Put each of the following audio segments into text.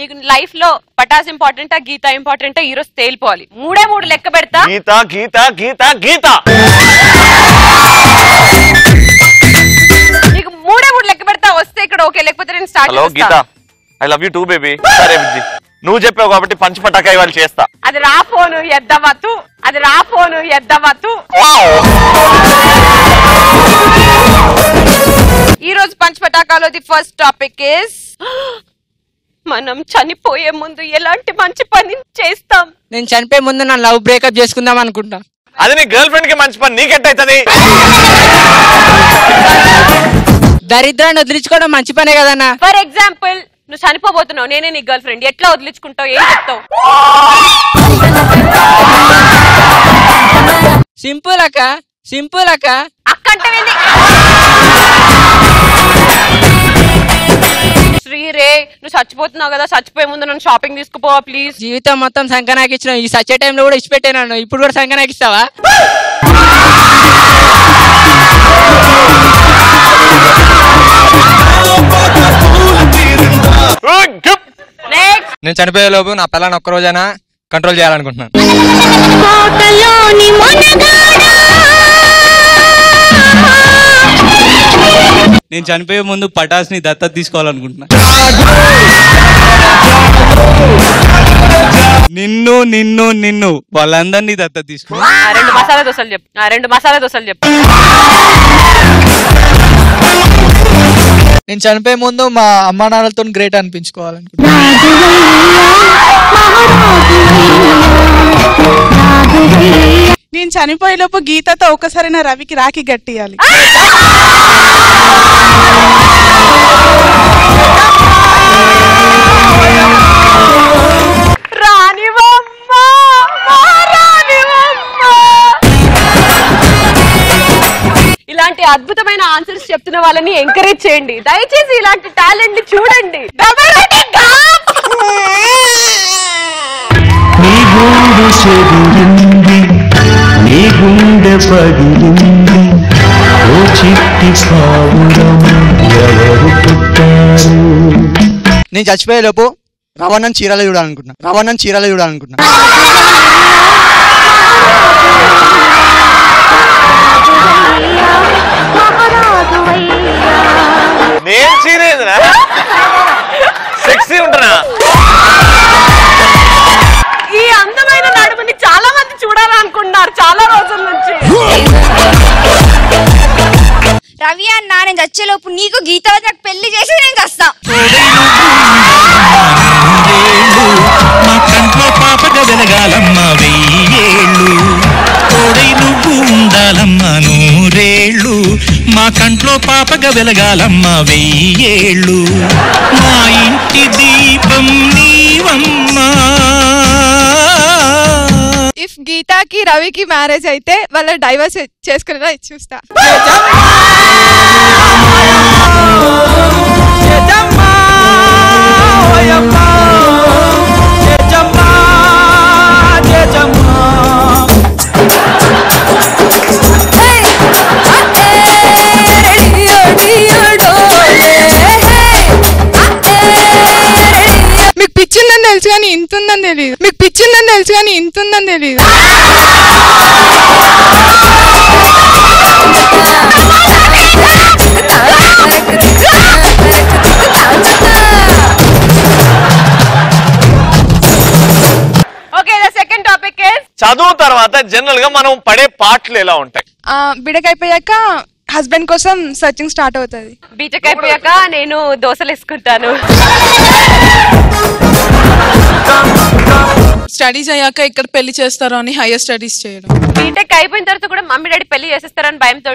నీకు లైఫ్ లో పటాస్ ఇంపార్టెంటా గీత ఇంపార్టెంటా ఈ రోజు తేలిపోవాలి. 3 లెక్క పెడతా. గీత గీత గీత గీత నీకు 3 లెక్క పెడతా. వస్తే ఇక్కడ ఓకే, లేకపోతే నేను స్టార్ట్ చేస్తా. Hello Geeta, I love you too baby. సరే బుజ్జి, నువ్వు చెప్పావు కాబట్టి పంచి పటాకా ఇవాళ చేస్తా. అది రా ఫోను ఎద్దవతు, అది రా ఫోను ఎద్దవతు. ఈ రోజు పంచ్ పటాకాలో ది ఫస్ట్ టాపిక్ ఇస్ మనం చనిపోయే ముందు ఎలాంటి మంచి పని చేస్తాం. నేను చనిపోయే ముందు నా లవ్ బ్రేకప్ చేసుకుందాం అనుకుంటా. అది నీ గర్ల్ ఫ్రెండ్ కి మంచి పని, నీకెట్టయితది? దరిద్రాన్ని వదిలించుకోవడం మంచి పనే కదన్నా. ఫర్ ఎగ్జాంపుల్ నువ్వు చనిపోబోతున్నావు, నేనే నీ గర్ల్ ఫ్రెండ్, ఎట్లా వదిలించుకుంటావు, ఏం చెప్తావు? సింపుల్ అక్క, సింపుల్ అక్క. అక్కంటే శ్రీరే, నువ్వు చచ్చిపోతున్నావు కదా, చచ్చిపోయే ముందు నన్ను షాపింగ్ తీసుకుపోవా ప్లీజ్. జీవితం మొత్తం సంకనాకి ఇచ్చిన, ఈ సచ్చే టైంలో కూడా ఇచ్చిపెట్టాను, ఇప్పుడు కూడా సంకనాకి ఇస్తావా? నేను చనిపోయే లోపు నా పిల్లని ఒక్క రోజైనా కంట్రోల్ చేయాలనుకుంటున్నాను. నేను చనిపోయే ముందు పటాస్ ని దత్తత తీసుకోవాలనుకుంటున్నా. నిన్ను నిన్ను నిన్ను వాళ్ళందరినీ దత్తత తీసుకో. 2 మసాలా దోశలు చెప్పు, 2 మసాలా దోశలు చెప్పు. నేను చనిపోయే ముందు మా అమ్మా నాన్నలతో గ్రేట్ అనిపించుకోవాలనుకుంటున్నా. నేను చనిపోయేలోపు గీతతో ఒకసారి నా రవికి రాఖీ గట్టియాలి. ఇలాంటి అద్భుతమైన ఆన్సర్స్ చెప్తున్న వాళ్ళని ఎంకరేజ్ చేయండి దయచేసి. ఇలాంటి టాలెంట్ ని చూడండి. నీ గుండె చెదిరింది, నీ గుండె పగిలింది, ఓ చిట్టి పావురం ఎవరు పుట్టారు? నేను చచ్చిపోయే లోపు రవణన్ చీరలు చూడాలనుకుంటున్నా, రవణన్ చీరలు చూడాలనుకుంటున్నా. నేను చీరేదిరా సెక్సీ ఉంటున్నా. ఈ అందమైన నడుముని చాలా మంది చూడాలనుకుంటున్నారు చాలా రోజుల నుంచి. రవి అన్న, నేను చచ్చేలోపు నీకు గీత నాకు పెళ్లి చేసి నేను చస్తా. మా కంట్లో పాపగా వెలగాలమ్మా 1000 ఏళ్ళు, తోడై నువ్వు ఉండాలమ్మా 100 ఏళ్ళు. మా కంట్లో పాపగా వెలగాలమ్మా 1000 ఏళ్ళు, మా ఇంటి దీపం నీవమ్మా. ఇఫ్ గీతాకి రవికి మ్యారేజ్ అయితే వాళ్ళ డైవర్స్ చేసుకునేలా చూస్తా. మీకు పిచ్చిందని తెలుసు కానీ ఇంతుందని తెలియదు, మీకు పిచ్చిందని తెలుసు కానీ ఇంతుందని తెలియదు. Okay, the second topic is చదువు తర్వాత జనరల్ గా మనం పడే పాటలు ఎలా ఉంటాయి? బిడక్ అయిపోయాక హస్బెండ్ కోసం సర్చింగ్ స్టార్ట్ అవుతుంది. బీటెక్ అయిపోయాక నేను దోశలు వేసుకుంటాను. స్టడీస్ అయ్యాక ఇక్కడ పెళ్లి చేస్తారు అని హైయర్ స్టడీస్ చేయడం. బీటెక్ అయిపోయిన తర్వాత కూడా మమ్మీ డాడీ పెళ్లి చేసేస్తారని భయంతో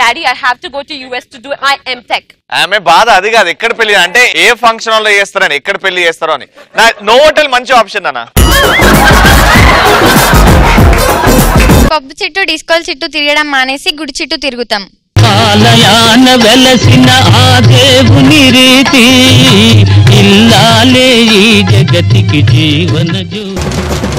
daddy I have to go to US to do my MTech. ఆమె బాధ అది కాదు, ఎక్కడ పెళ్లి అంటే ఏ ఫంక్షన్ హాల్లో చేస్తారని, ఎక్కడ పెళ్లి చేస్తారో అని. నో హోటల్ మంచి ఆప్షన్ అన్న. కొబ్బు చుట్టూ డిస్కోల్ చుట్టూ తిరగడం మానేసి గుడి చుట్టూ తిరుగుతాం. ఆలయాన వెలసిన ఆ దేవుని రీతి, ఇల్లాలే ఈ జగతికి జీవన జ్యోతి.